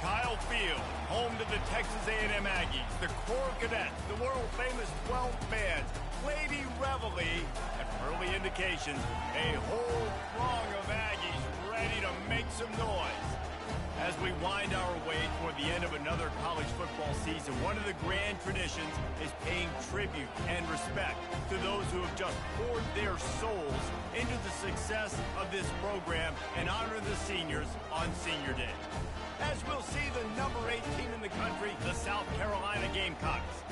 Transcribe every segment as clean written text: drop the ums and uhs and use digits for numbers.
Kyle Field, home to the Texas A&M Aggies, the Corps Cadets, the world-famous 12 bands, Lady Reveille, and early indications, a whole throng of Aggies ready to make some noise. As we wind our way toward the end of another college football season, one of the grand traditions is paying tribute and respect to those who have just poured their souls into the success of this program and honor the seniors on Senior Day. As we'll see the number 8 team in the country, the South Carolina Gamecocks,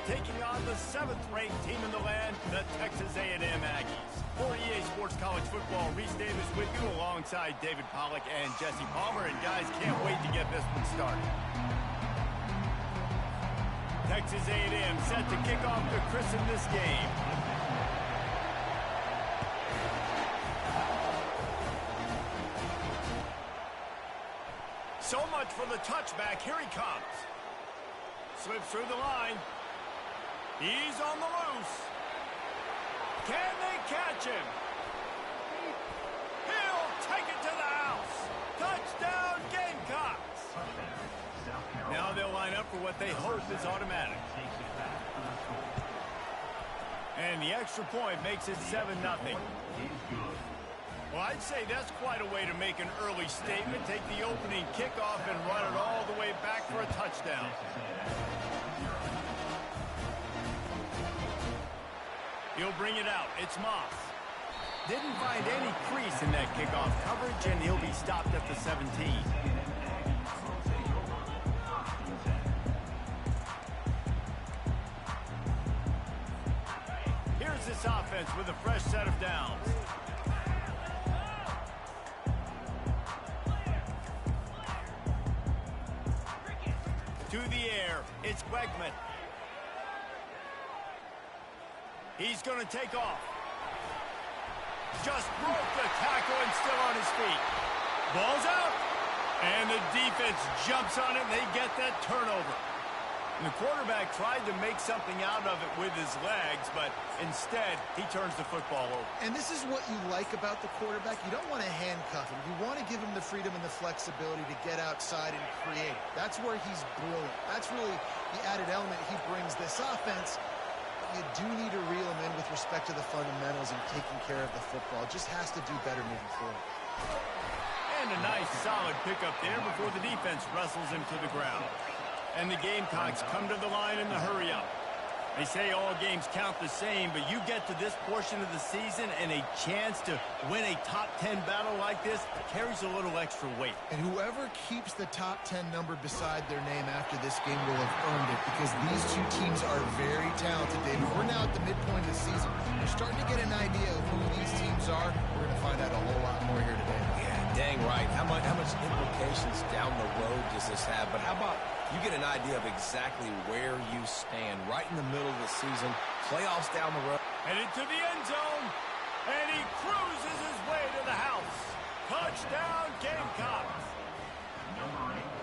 taking on the 7th-ranked team in the land, the Texas A&M Aggies. For EA Sports College Football, Reese Davis with you alongside David Pollack and Jesse Palmer. And guys, can't wait to get this one started. Texas A&M set to kick off to christen this game. So much for the touchback. Here he comes. Slips through the line. He's on the loose. Can they catch him? He'll take it to the house. Touchdown, Gamecocks. Now they'll line up for what they hope is automatic. And the extra point makes it 7-0. Well, I'd say that's quite a way to make an early statement. Take the opening kickoff and run it all the way back for a touchdown. He'll bring it out. It's Moss. Didn't find any crease in that kickoff coverage, and he'll be stopped at the 17. Here's this offense with a fresh set of downs. To the air, it's Wegman. He's going to take off. Just broke the tackle and still on his feet. Ball's out. And the defense jumps on it and they get that turnover. And the quarterback tried to make something out of it with his legs, but instead he turns the football over. And this is what you like about the quarterback. You don't want to handcuff him. You want to give him the freedom and the flexibility to get outside and create. That's where he's brilliant. That's really the added element he brings this offense. You do need to reel him in with respect to the fundamentals and taking care of the football. Just has to do better moving forward. And a nice solid pickup there before the defense wrestles him to the ground. And the Gamecocks come to the line in the hurry-up. They say all games count the same, but you get to this portion of the season and a chance to win a top 10 battle like this carries a little extra weight. And whoever keeps the top 10 number beside their name after this game will have earned it, because these two teams are very talented, David. We're now at the midpoint of the season. We're starting to get an idea of who these teams are. We're going to find out a whole lot more here today. Yeah, dang right. How much implications down the road does this have? But how about you get an idea of exactly where you stand right in the middle of the season, playoffs down the road. Headed to the end zone, and he cruises his way to the house. Touchdown, Gamecocks.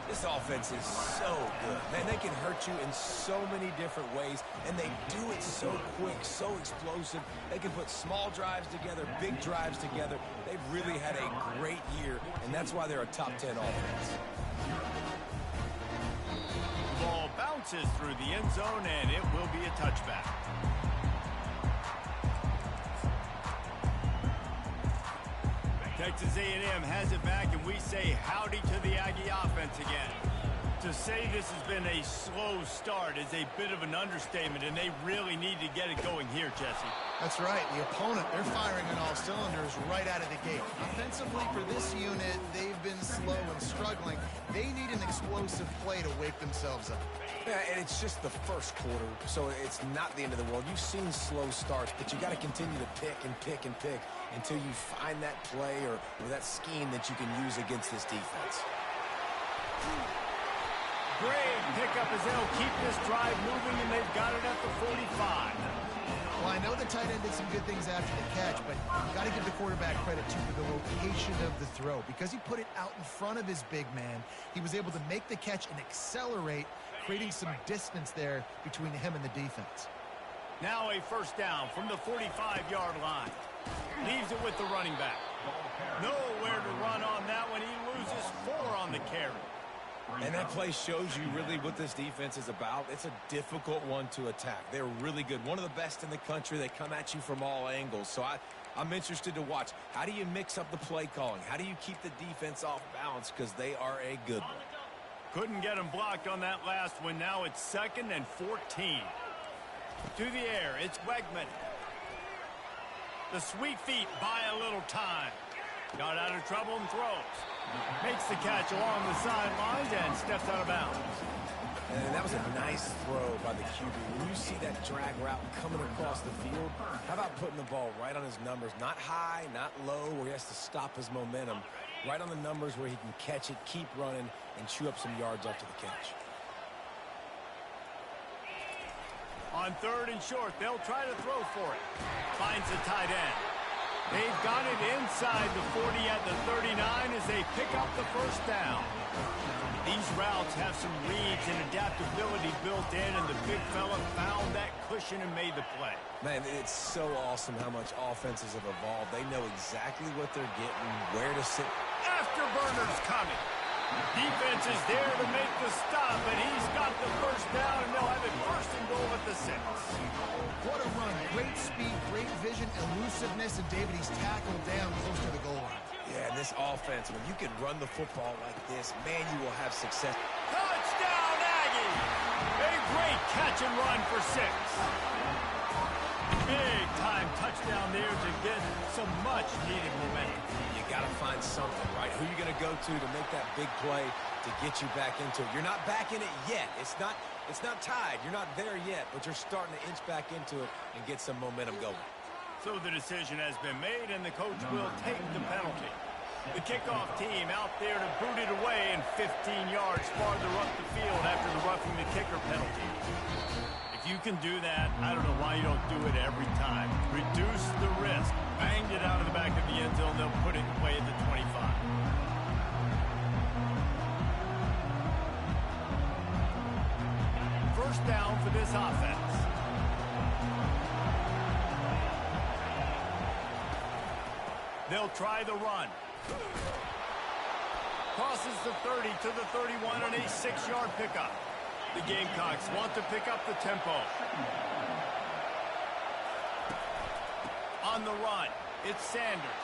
This offense is so good. Man, they can hurt you in so many different ways, and they do it so quick, so explosive. They can put small drives together, big drives together. They've really had a great year, and that's why they're a top 10 offense. Ball bounces through the end zone, and it will be a touchback. Texas A&M has it back, and we say howdy to the Aggie offense again. To say this has been a slow start is a bit of an understatement, and they really need to get it going here, Jesse. That's right. The opponent, they're firing on all cylinders right out of the gate. Offensively, for this unit, they've been slow and struggling. They need an explosive play to wake themselves up. Yeah, and it's just the first quarter, so it's not the end of the world. You've seen slow starts, but you got to continue to pick and pick and pick until you find that play or that scheme that you can use against this defense. Great pickup as they'll keep this drive moving, and they've got it at the 45. Well, I know the tight end did some good things after the catch, but you've got to give the quarterback credit, too, for the location of the throw. Because he put it out in front of his big man, he was able to make the catch and accelerate, creating some distance there between him and the defense. Now a first down from the 45-yard line. Leaves it with the running back. Nowhere to run on that one. He loses 4 on the carry. And that play shows you really what this defense is about. It's a difficult one to attack. They're really good. One of the best in the country. They come at you from all angles. So I'm interested to watch. How do you mix up the play calling? How do you keep the defense off balance? Because they are a good one. Couldn't get him blocked on that last one. Now it's 2nd and 14. To the air, it's Wegman. The sweet feet buy a little time. Got out of trouble and throws. Makes the catch along the sidelines and steps out of bounds. And that was a nice throw by the QB. When you see that drag route coming across the field, how about putting the ball right on his numbers? Not high, not low, where he has to stop his momentum. Right on the numbers where he can catch it, keep running, and chew up some yards after the catch. On 3rd and short, they'll try to throw for it. Finds the tight end. They've got it inside the 40 at the 39 as they pick up the first down. These routes have some reads and adaptability built in, and the big fella found that cushion and made the play. Man, it's so awesome how much offenses have evolved. They know exactly what they're getting, where to sit. Afterburner's coming. Defense is there to make the stop, and he's got the first down, and they'll have it 1st and goal at the 6. What a run. Great speed, great vision, elusiveness, and David, he's tackled down close to the goal line. Yeah, and this offense, when you can run the football like this, man, you will have success. Touchdown, Aggie! A great catch and run for 6. Big-time touchdown there to get some much-needed momentum. You got to find something, right? Who are you going to go to make that big play to get you back into it? You're not back in it yet. It's not tied. You're not there yet, but you're starting to inch back into it and get some momentum going. So the decision has been made, and the coach will take the penalty. The kickoff team out there to boot it away and 15 yards farther up the field after the roughing the kicker penalty. If you can do that, I don't know why you don't do it every time. Reduce the risk. Banged it out of the back of the end zone. They'll put it away at the 25. First down for this offense. They'll try the run. Crosses the 30 to the 31 on a 6-yard pickup. The Gamecocks want to pick up the tempo. On the run, it's Sanders.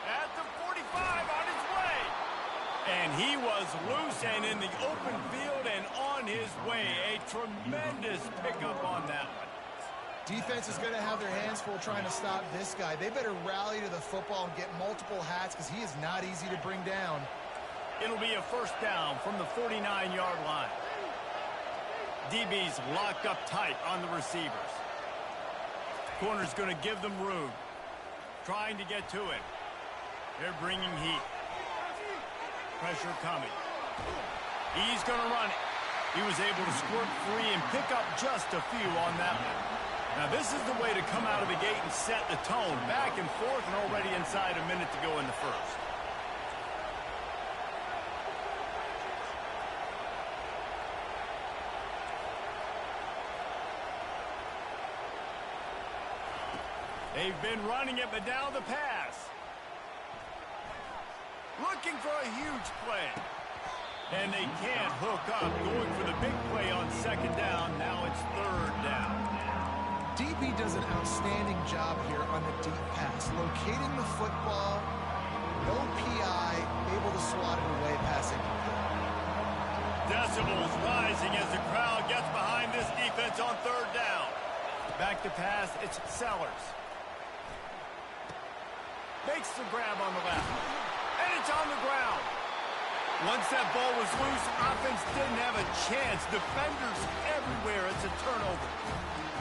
At the 45, on his way. And he was loose and in the open field and on his way. A tremendous pickup on that one. Defense is going to have their hands full trying to stop this guy. They better rally to the football and get multiple hats because he is not easy to bring down. It'll be a first down from the 49-yard line. DB's locked up tight on the receivers. Corner's going to give them room. Trying to get to it. They're bringing heat. Pressure coming. He's going to run it. He was able to squirt free and pick up just a few on that one. Now this is the way to come out of the gate and set the tone. Back and forth and already inside a minute to go in the first. They've been running it, but now the pass. Looking for a huge play. And they can't hook up. Going for the big play on 2nd down. Now it's 3rd down. DB does an outstanding job here on the deep pass. Locating the football, no PI, able to swat it away passing. Decibels rising as the crowd gets behind this defense on 3rd down. Back to pass, it's Sellers. Makes the grab on the left. And it's on the ground. Once that ball was loose, offense didn't have a chance. Defenders everywhere. It's a turnover.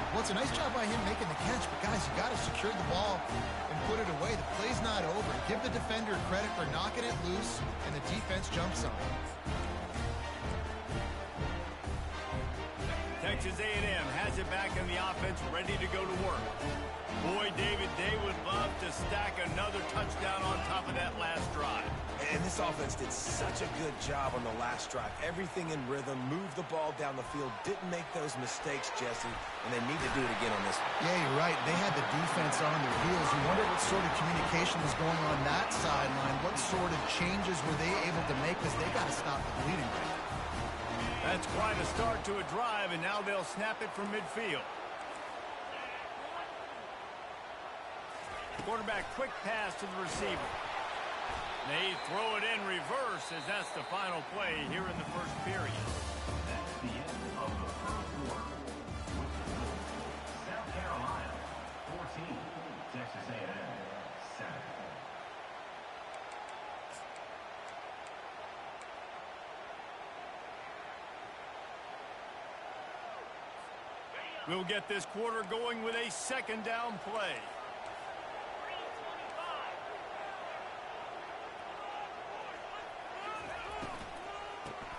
Well, it's a nice job by him making the catch, but guys, you got to secure the ball and put it away. The play's not over. Give the defender credit for knocking it loose, and the defense jumps on it. Texas A&M has it back in the offense, ready to go to work. Boy, David, they would love to stack another touchdown on top of that last drive. And this offense did such a good job on the last drive. Everything in rhythm, moved the ball down the field, didn't make those mistakes, Jesse, and they need to do it again on this one. Yeah, you're right. They had the defense on their heels. You wonder what sort of communication was going on that sideline. What sort of changes were they able to make because they got to stop the bleeding right now. That's quite a start to a drive, and now they'll snap it from midfield. Quarterback quick pass to the receiver. They throw it in reverse as that's the final play here in the first period. That's the end of the first quarter. South Carolina 14, Texas A&M 7. We'll get this quarter going with a second down play.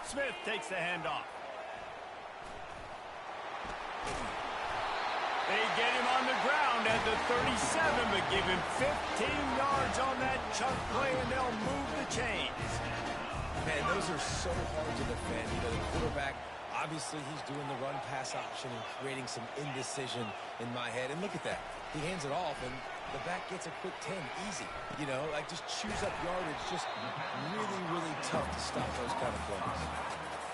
Smith takes the handoff. They get him on the ground at the 37, but give him 15 yards on that chunk play, and they'll move the chains. Man, those are so hard to defend. You know, the quarterback, obviously he's doing the run-pass option and creating some indecision in my head. And look at that. He hands it off, and the back gets a quick 10. Easy. You know, like just chews up yardage. Just really, really tough to stop those kind of plays.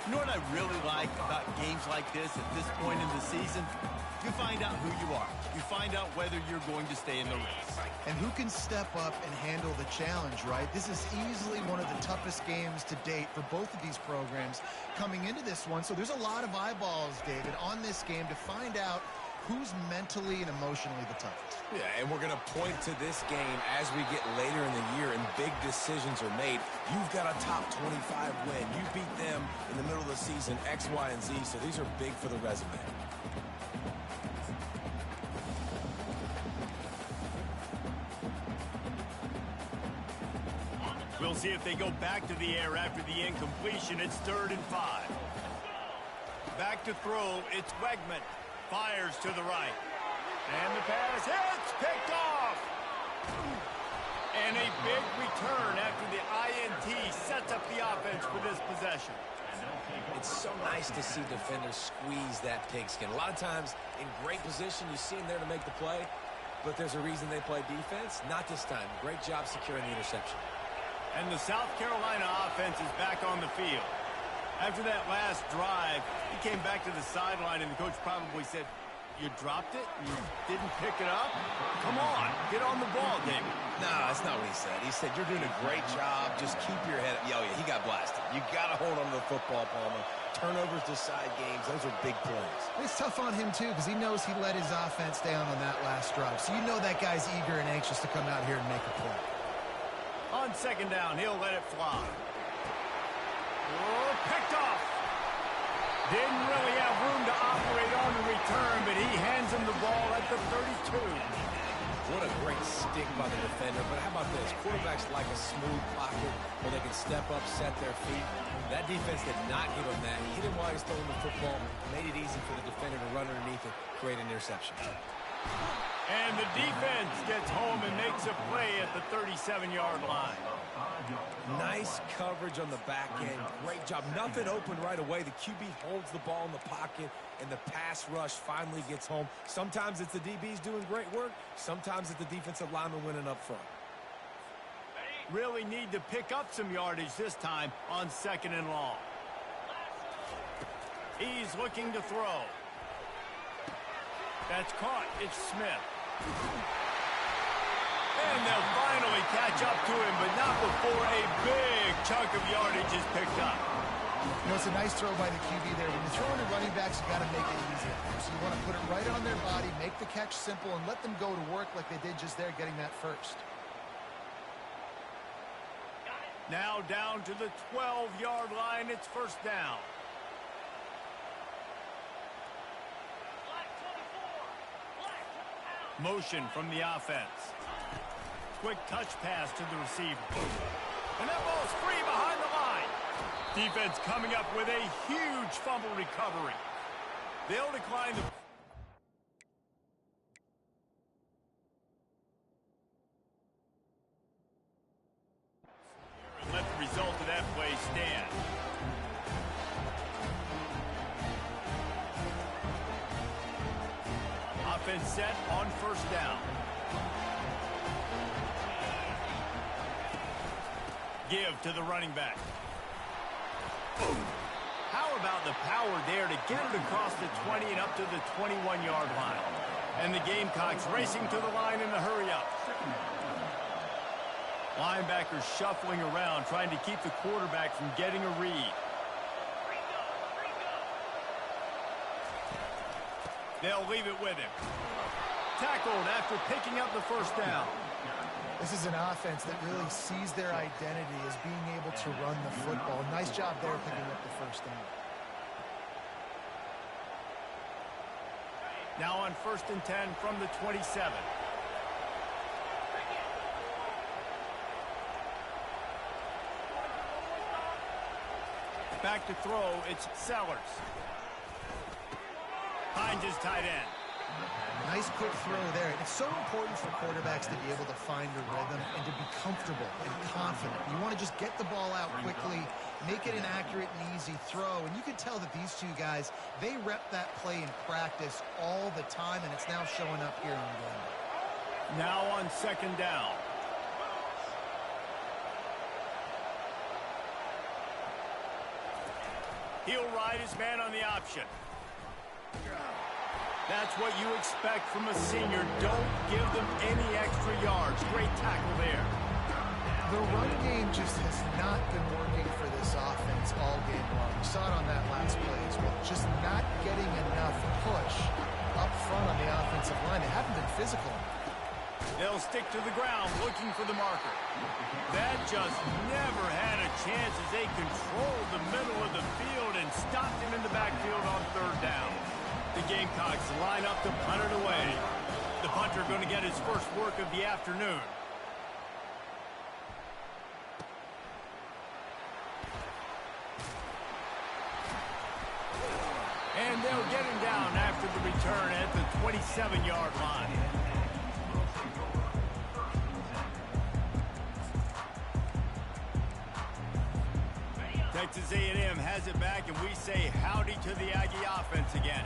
You know what I really like about games like this at this point in the season? You find out who you are. You find out whether you're going to stay in the race. And who can step up and handle the challenge, right? This is easily one of the toughest games to date for both of these programs coming into this one. So there's a lot of eyeballs, David, on this game to find out who's mentally and emotionally the toughest. Yeah, and we're going to point to this game as we get later in the year and big decisions are made. You've got a top 25 win. You beat them in the middle of the season, X, Y, and Z, so these are big for the resume. We'll see if they go back to the air after the incompletion. It's 3rd and 5. Back to throw. It's Wegman. Fires to the right. And the pass hits. Picked off. And a big return after the INT sets up the offense for this possession. It's so nice to see defenders squeeze that pigskin. A lot of times in great position, you see them there to make the play, but there's a reason they play defense. Not this time. Great job securing the interception. And the South Carolina offense is back on the field. After that last drive, he came back to the sideline, and the coach probably said, "You dropped it? You didn't pick it up? Come on, get on the ball, David." No, that's not what he said. He said, "You're doing a great job. Just keep your head up." Oh, yeah, he got blasted. You got to hold on to the football, Palmer. Turnovers decide games. Those are big plays. It's tough on him, too, because he knows he let his offense down on that last drive. So you know that guy's eager and anxious to come out here and make a play. On second down, he'll let it fly. Oh, picked off. Didn't really have room to operate on the return, but he hands him the ball at the 32. What a great stick by the defender. But how about this? Quarterbacks like a smooth pocket where they can step up, set their feet. That defense did not give him that. Hit him while he's throwing the football. Made it easy for the defender to run underneath and create an interception. And the defense gets home and makes a play at the 37-yard line. Nice coverage on the back end. Great job. Nothing open right away. The QB holds the ball in the pocket, and the pass rush finally gets home. Sometimes it's the DBs doing great work. Sometimes it's the defensive lineman winning up front. Really need to pick up some yardage this time on 2nd and long. He's looking to throw. That's caught. It's Smith. And they'll finally catch up to him, but not before a big chunk of yardage is picked up. You know, it's a nice throw by the QB there. When you're throwing to running backs, you got to make it easy. So you want to put it right on their body, make the catch simple, and let them go to work like they did just there, getting that first. Now down to the 12-yard line. It's 1st down. Motion from the offense. Quick touch pass to the receiver. And that ball's free behind the line. Defense coming up with a huge fumble recovery. They'll decline the... and let the result of that play stand. Offense set on 1st down. Give to the running back. How about the power there to get it across the 20 and up to the 21-yard line. And the Gamecocks racing to the line in a hurry-up. Linebackers shuffling around, trying to keep the quarterback from getting a read. They'll leave it with him. Tackled after picking up the first down. This is an offense that really sees their identity as being able to run the football. Nice job there picking up the first down. Now on 1st and 10 from the 27. Back to throw, it's Sellers. Finds his tight end. Nice quick throw there. It's so important for quarterbacks to be able to find a rhythm and to be comfortable and confident. You want to just get the ball out quickly, make it an accurate and easy throw. And you can tell that these two guys, they rep that play in practice all the time, and it's now showing up here on game. Now on 2nd down. He'll ride his man on the option. That's what you expect from a senior. Don't give them any extra yards. Great tackle there. The run game just has not been working for this offense all game long. We saw it on that last play as well. Just not getting enough push up front on the offensive line. They haven't been physical enough. They'll stick to the ground looking for the marker. That just never had a chance as they controlled the middle of the field and stopped him in the backfield on 3rd down. The Gamecocks line up to punt it away. The punter going to get his first work of the afternoon. And they'll get him down after the return at the 27-yard line. Texas A&M has it back, and we say howdy to the Aggie offense again.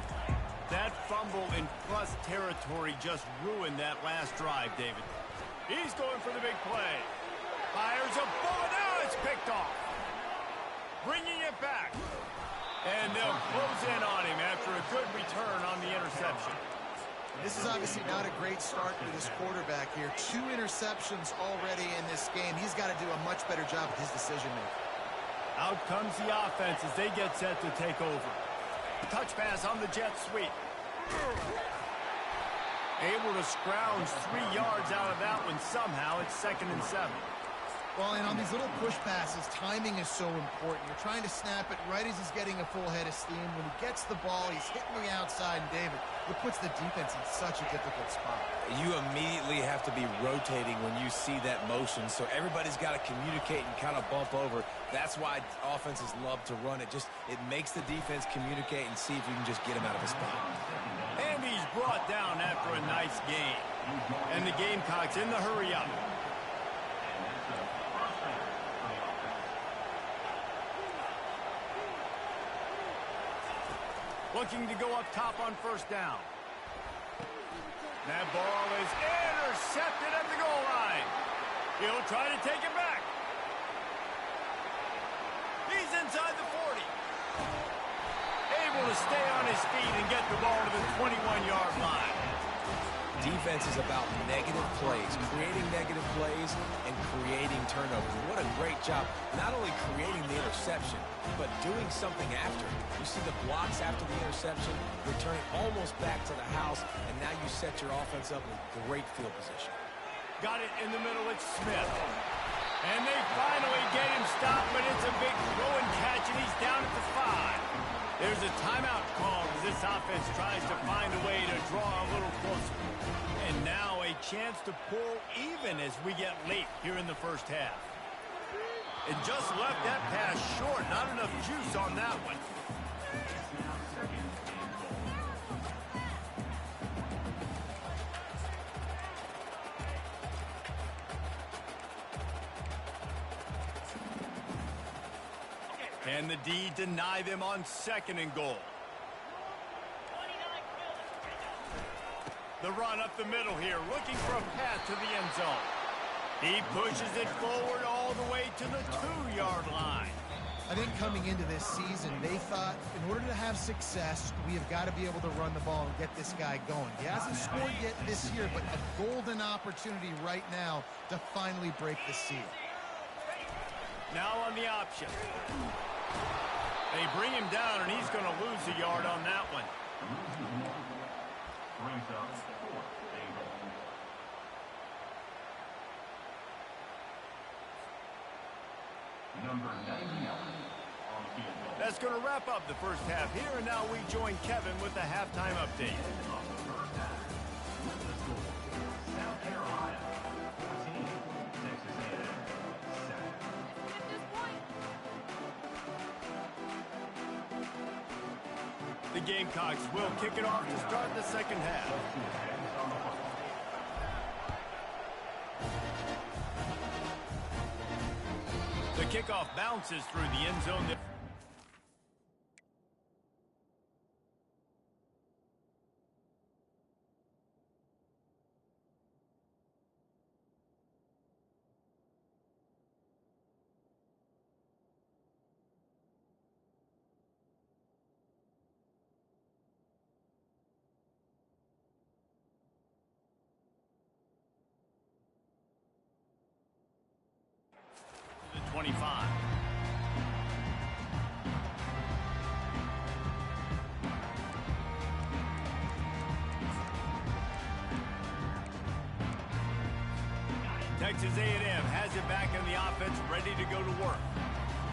That fumble in plus territory just ruined that last drive, David. He's going for the big play. Fires a bullet. Now it's picked off. Bringing it back. And they'll close in on him after a good return on the interception. This is obviously not a great start for this quarterback here. 2 interceptions already in this game. He's got to do a much better job with his decision-making. Out comes the offense as they get set to take over. Touch pass on the jet sweep. Able to scrounge 3 yards out of that one somehow. It's 2nd and 7. Well, and on these little push passes, timing is so important. You're trying to snap it right as he's getting a full head of steam. When he gets the ball, he's hitting the outside, and David, it puts the defense in such a difficult spot. You immediately have to be rotating when you see that motion, so everybody's got to communicate and kind of bump over. That's why offenses love to run it. It makes the defense communicate and see if you can just get him out of a spot. And he's brought down after a nice gain. And the Gamecocks in the hurry-up. Looking to go up top on 1st down. That ball is intercepted at the goal line. He'll try to take it back. He's inside the 40. Able to stay on his feet and get the ball to the 21-yard line. Defense is about negative plays, creating negative plays and creating turnovers. What a great job, not only creating the interception, but doing something after. You see the blocks after the interception, returning almost back to the house, and now you set your offense up with great field position. Got it in the middle, it's Smith. And they finally get him stopped, but it's a big throw and catch, and he's down at the 5. There's a timeout call as this offense tries to find a way to draw a little closer. And now a chance to pull even as we get late here in the first half. It just left that pass short. Not enough juice on that one. And the D deny them on 2nd and goal. The run up the middle here, looking for a path to the end zone. He pushes it forward all the way to the 2-yard line. I think coming into this season, they thought in order to have success, we have got to be able to run the ball and get this guy going. He hasn't scored yet this year, but a golden opportunity right now to finally break the seal. Now on the option. They bring him down, and he's going to lose a yard on that one. Brings up fourth and goal. Number 99 on the field goal. That's going to wrap up the first half here, and now we join Kevin with the halftime update. Of the first half, with the score, South Carolina 14, Texas A&M 7. The Gamecocks will kick it off to start the second half. The kickoff bounces through the end zone. The 25. Texas A&M has it back in the offense, ready to go to work.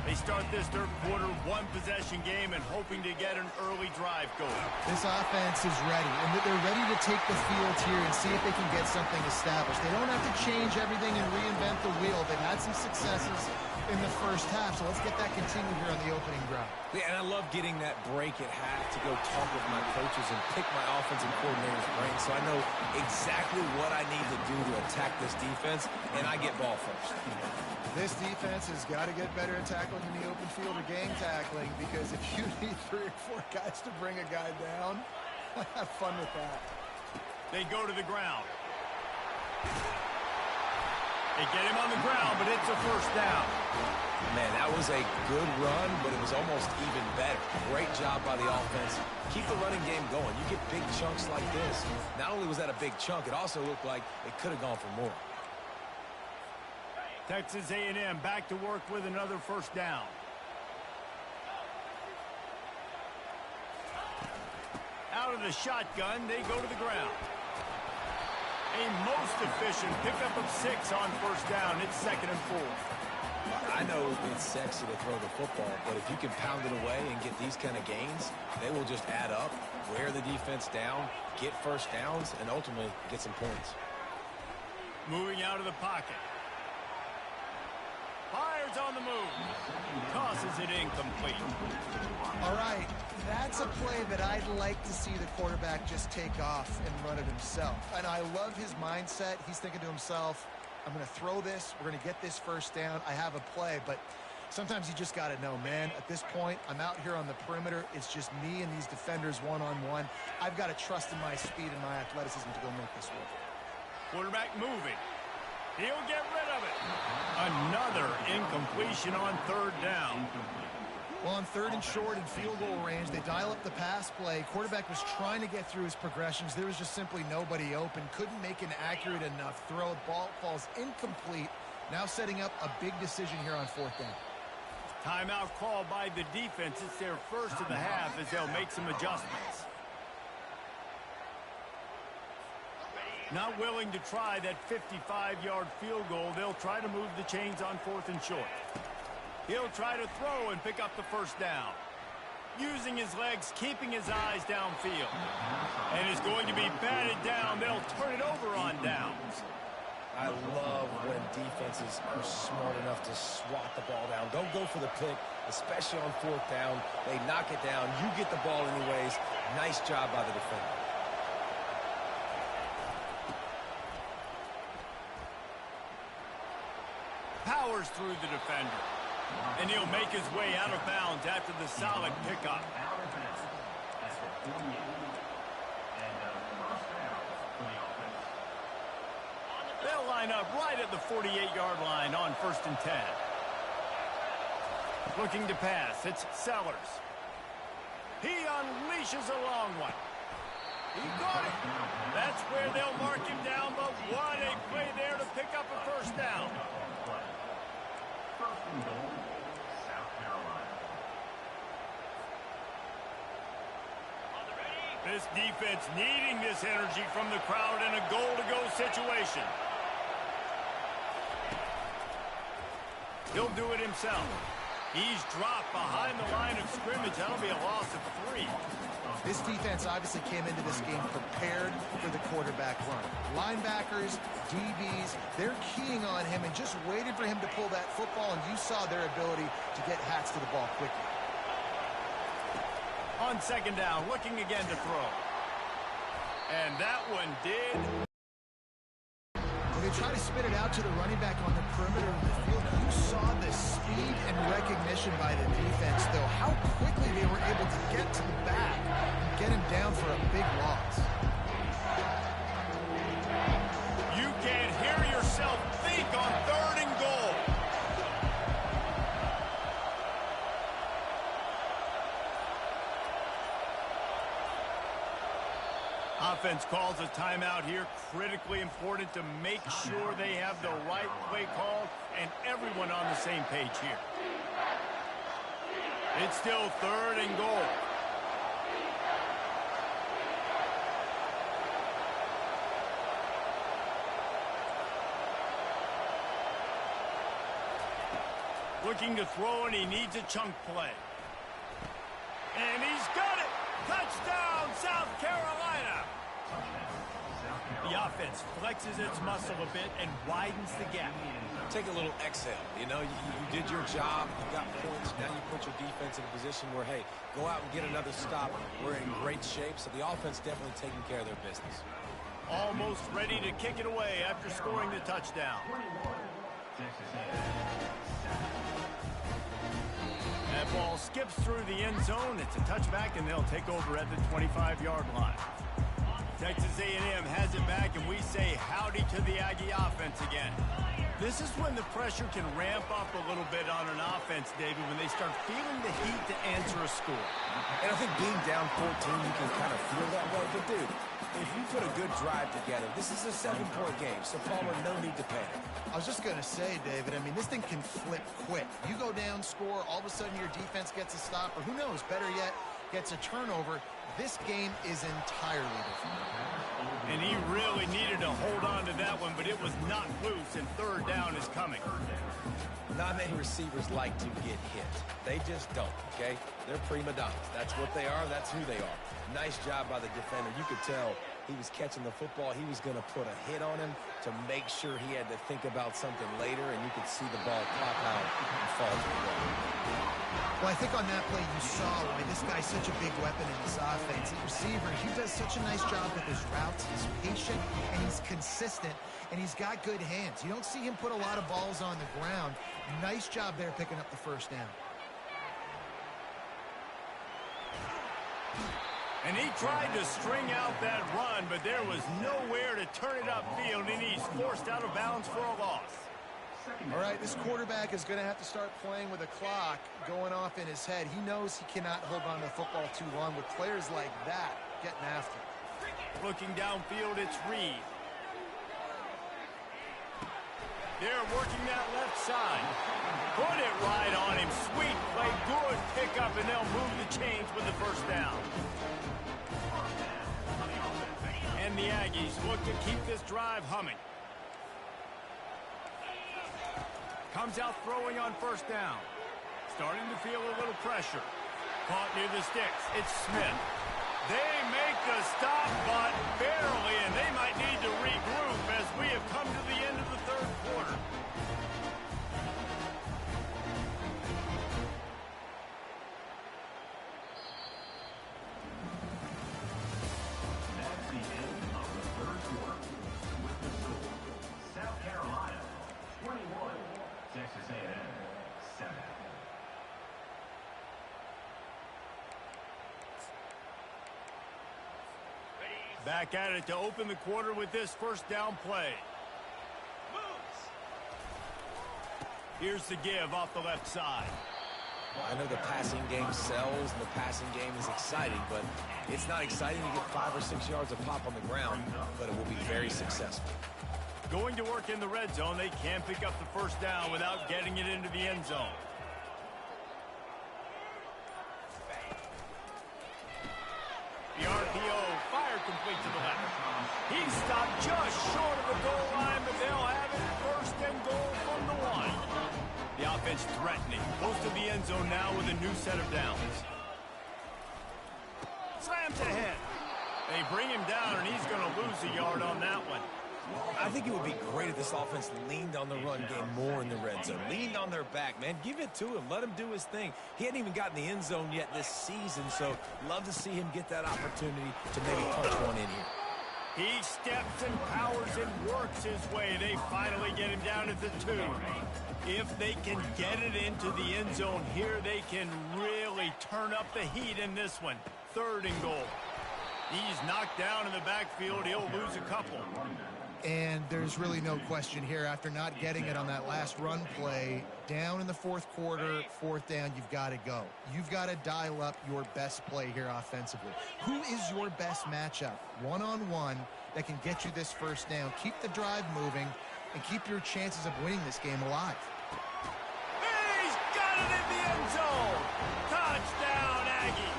They start this third quarter one-possession game and hoping to get an early drive going. This offense is ready, and they're ready to take the field here and see if they can get something established. They don't have to change everything and reinvent the wheel. They've had some successes in the first half, so let's get that continued here on the opening drive. Yeah, and I love getting that break at half to go talk with my coaches and pick my offensive coordinator's brain so I know exactly what I need to do to attack this defense, and I get ball first. This defense has got to get better at tackling in the open field or gang tackling, because if you need 3 or 4 guys to bring a guy down, have fun with that. They go to the ground. They get him on the ground, but it's a first down. Man, that was a good run, but it was almost even better. Great job by the offense. Keep the running game going. You get big chunks like this. Not only was that a big chunk, it also looked like it could have gone for more. Texas A&M back to work with another first down. Out of the shotgun, they go to the ground. A most efficient pickup of 6 on first down. It's 2nd and 4. I know it's sexy to throw the football, but if you can pound it away and get these kind of gains, they will just add up, wear the defense down, get first downs, and ultimately get some points. Moving out of the pocket. Fires on the move. Tosses it incomplete. All right, that's a play that I'd like to see the quarterback just take off and run it himself. And I love his mindset. He's thinking to himself, I'm going to throw this. We're going to get this first down. I have a play, but sometimes you just got to know, man, at this point, I'm out here on the perimeter. It's just me and these defenders one-on-one. I've got to trust in my speed and my athleticism to go make this work. Quarterback moving. He'll get rid of it. Another incompletion on third down. Well, on 3rd and short and field goal range, they dial up the pass play. Quarterback was trying to get through his progressions. There was just simply nobody open. Couldn't make an accurate enough throw. Ball falls incomplete. Now setting up a big decision here on 4th down. Timeout called by the defense. It's their first of the half as they'll make some adjustments. Not willing to try that 55-yard field goal, they'll try to move the chains on 4th and short. He'll try to throw and pick up the first down. Using his legs, keeping his eyes downfield. And is going to be batted down. They'll turn it over on downs. I love when defenses are smart enough to swat the ball down. Don't go for the pick, especially on 4th down. They knock it down. You get the ball anyways. Nice job by the defender. Powers through the defender. And he'll make his way out of bounds after the solid pickup. Out of bounds at the 48. And first down for the offense. They'll line up right at the 48-yard line on 1st and 10. Looking to pass. It's Sellers. He unleashes a long one. He got it. That's where they'll mark him down, but what a play there to pick up a first down. First and goal, South Carolina. This defense needing this energy from the crowd in a goal-to-go situation. He'll do it himself. He's dropped behind the line of scrimmage. That'll be a loss of 3. This defense obviously came into this game prepared for the quarterback run. Linebackers, DBs, they're keying on him and just waited for him to pull that football, and you saw their ability to get hats to the ball quickly. On second down, looking again to throw. And that one did. When they try to spit it out to the running back on the perimeter of the field, you saw the speed and recognition by the defense, though, how quickly they were able to get to the back and get him down for a big loss. You can't hear yourself think on 3rd and goal. Offense calls a timeout here. Critically important to make sure they have the right play call and everyone on the same page here. It's still 3rd and goal. Looking to throw, and he needs a chunk play. And he's got it! Touchdown, South Carolina! The offense flexes its muscle a bit and widens the gap. Take a little exhale. You know, you did your job. You got points. Now you put your defense in a position where, hey, go out and get another stop. We're in great shape, so the offense definitely taking care of their business. Almost ready to kick it away after scoring the touchdown. That ball skips through the end zone. It's a touchback, and they'll take over at the 25-yard line. Texas A&M has it back, and we say howdy to the Aggie offense again. This is when the pressure can ramp up a little bit on an offense, David, when they start feeling the heat to answer a score. And I think being down 14, you can kind of feel that way. But, dude, if you put a good drive together, this is a 7-point game, so Palmer, no need to panic. I was just going to say, David, I mean, this thing can flip quick. You go down, score, all of a sudden your defense gets a stop, or who knows, better yet, gets a turnover. This game is entirely different. And he really needed to hold on to that one, but it was not loose, and 3rd down is coming. Not many receivers like to get hit. They just don't, okay? They're prima donnas. That's what they are. That's who they are. Nice job by the defender. You could tell he was catching the football. He was going to put a hit on him to make sure he had to think about something later, and you could see the ball pop out and fall to the ground. Well, I think on that play you saw why this guy's such a big weapon in this offense. The receiver, he does such a nice job with his routes. He's patient, and he's consistent, and he's got good hands. You don't see him put a lot of balls on the ground. Nice job there picking up the first down. And he tried to string out that run, but there was nowhere to turn it upfield, and he's forced out of bounds for a loss. All right, this quarterback is going to have to start playing with a clock going off in his head. He knows he cannot hold on to the football too long with players like that getting after him. Looking downfield, it's Reed. They're working that left side. Put it right on him. Sweet play, good pickup, and they'll move the chains with the first down. And the Aggies look to keep this drive humming. Comes out throwing on first down. Starting to feel a little pressure. Caught near the sticks. It's Smith. They make the stop, but barely, and they might need to regroup as we have come to the end of the 3rd quarter. That's the end of the 3rd quarter. With the score, South Carolina 21, Texas A&M 7. Back at it to open the quarter with this first down play. Here's the give off the left side. I know the passing game sells and the passing game is exciting, but it's not exciting to get 5 or 6 yards of pop on the ground, but it will be very successful. Going to work in the red zone, they can pick up the first down without getting it into the end zone. The RPO fired complete to the left. He stopped just short of the goal line, but they'll have it first and goal from the 1. The offense threatening. Close to the end zone now with a new set of downs. Slams ahead. They bring him down, and he's going to lose a yard on that one. I think it would be great if this offense leaned on the run game more in the red zone. Leaned on their back, man. Give it to him. Let him do his thing. He hadn't even gotten the end zone yet this season, so love to see him get that opportunity to maybe punch one in here. He steps and powers and works his way. They finally get him down at the 2. If they can get it into the end zone here, they can really turn up the heat in this one. 3rd and goal. He's knocked down in the backfield. He'll lose a couple. And there's really no question here, after not getting it on that last run play, down in the 4th quarter, 4th down, you've got to go. You've got to dial up your best play here offensively. Who is your best matchup, one-on-one, that can get you this first down? Keep the drive moving and keep your chances of winning this game alive. He's got it in the end zone. Touchdown, Aggie.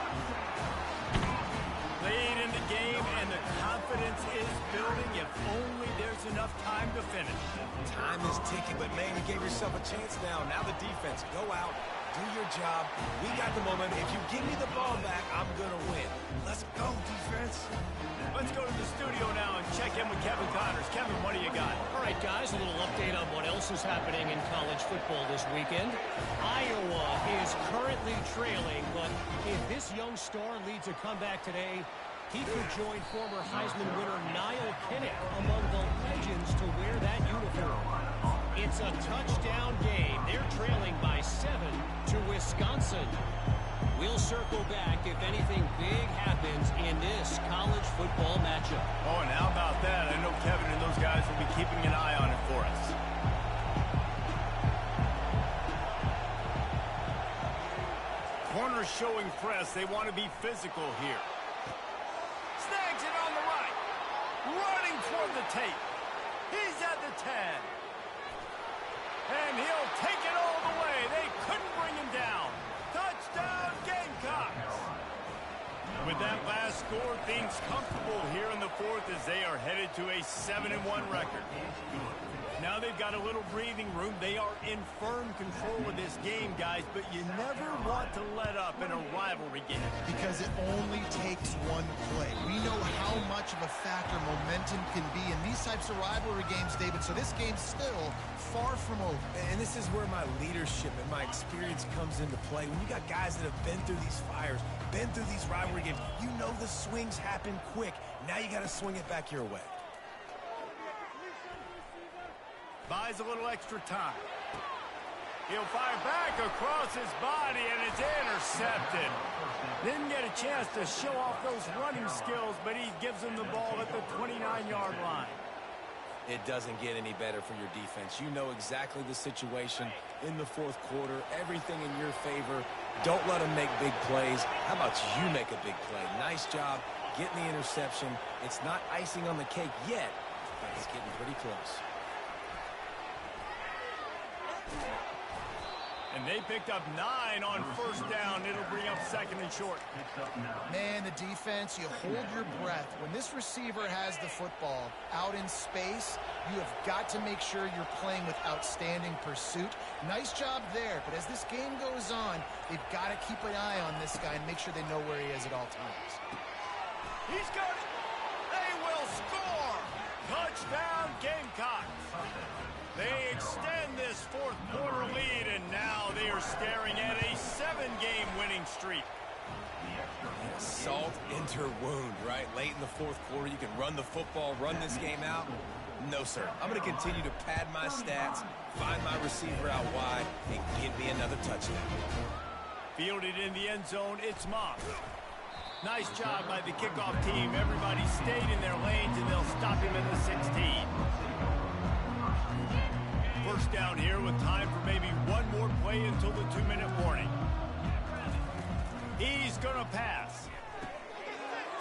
Late in the game, and the confidence is building. If only there's enough time to finish. Time is ticking, but man, you gave yourself a chance now. Now the defense, go out, do your job. We got the momentum. If you give me the ball back, I'm going to win. Let's go, defense. Let's go to the studio now and check in with Kevin Connors. Kevin, what do you got? All right, guys, a little update on what else is happening in college football this weekend. Iowa is currently trailing, but if this young star leads a comeback today, he could join former Heisman winner Niall Kinnick among the legends to wear that uniform. It's a touchdown game. They're trailing by 7 to Wisconsin. We'll circle back if anything big happens in this college football matchup. Oh, and how about that? I know Kevin and those guys will be keeping an eye on it for us. Corners showing press. They want to be physical here. Snags it on the right. Running toward the tape. He's at the 10. And he'll take it all the way. They couldn't bring him down. Touchdown, Gamecocks. With that last score, things comfortable here in the 4th as they are headed to a 7-1 record. Now they've got a little breathing room. They are in firm control of this game, guys, but you never want to let up in a rivalry game. Because it only takes one play. We know how much of a factor momentum can be in these types of rivalry games, David, so this game's still far from over. And this is where my leadership and my experience comes into play. When you got guys that have been through these fires, been through these rivalry games, you know the swings happen quick. Now you got to swing it back your way. Buys a little extra time. He'll fire back across his body, and it's intercepted. Didn't get a chance to show off those running skills, but he gives him the ball at the 29-yard line. It doesn't get any better for your defense. You know exactly the situation in the 4th quarter. Everything in your favor. Don't let them make big plays. How about you make a big play? Nice job getting the interception. It's not icing on the cake yet, but it's getting pretty close. And they picked up 9 on first down. It'll bring up 2nd and short. Man, the defense, you hold your breath. When this receiver has the football out in space, you have got to make sure you're playing with outstanding pursuit. Nice job there, but as this game goes on, they've got to keep an eye on this guy and make sure they know where he is at all times. He's got it. They will score. Touchdown, Gamecocks. They extend this 4th quarter lead, and now they are staring at a 7-game winning streak. Salt into wound, right? Late in the 4th quarter, you can run the football, run this game out. No, sir. I'm going to continue to pad my stats, find my receiver out wide, and give me another touchdown. Fielded in the end zone, it's Moss. Nice job by the kickoff team. Everybody stayed in their lanes, and they'll stop him at the 16. First down here with time for maybe one more play until the 2-minute warning. He's going to pass.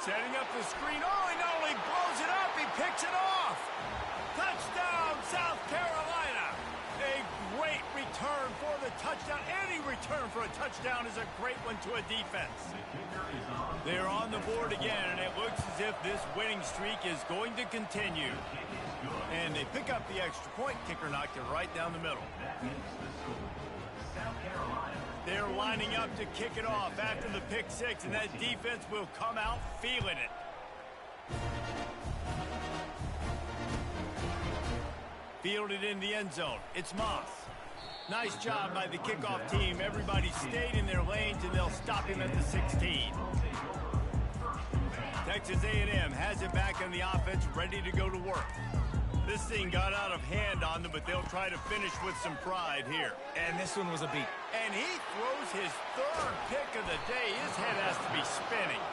Setting up the screen. Oh, he not only blows it up, he picks it off. Touchdown, South Carolina. A great return for the touchdown. Any return for a touchdown is a great one to a defense. They're on the board again, and it looks as if this winning streak is going to continue. And they pick up the extra point. Kicker knocked it right down the middle. They're lining up to kick it off after the pick six, and that defense will come out feeling it. Fielded in the end zone. It's Moss. Nice job by the kickoff team. Everybody stayed in their lanes, and they'll stop him at the 16. Texas A&M has it back on the offense, ready to go to work. This thing got out of hand on them, but they'll try to finish with some pride here. And this one was a beat. And he throws his third pick of the day. His head has to be spinning.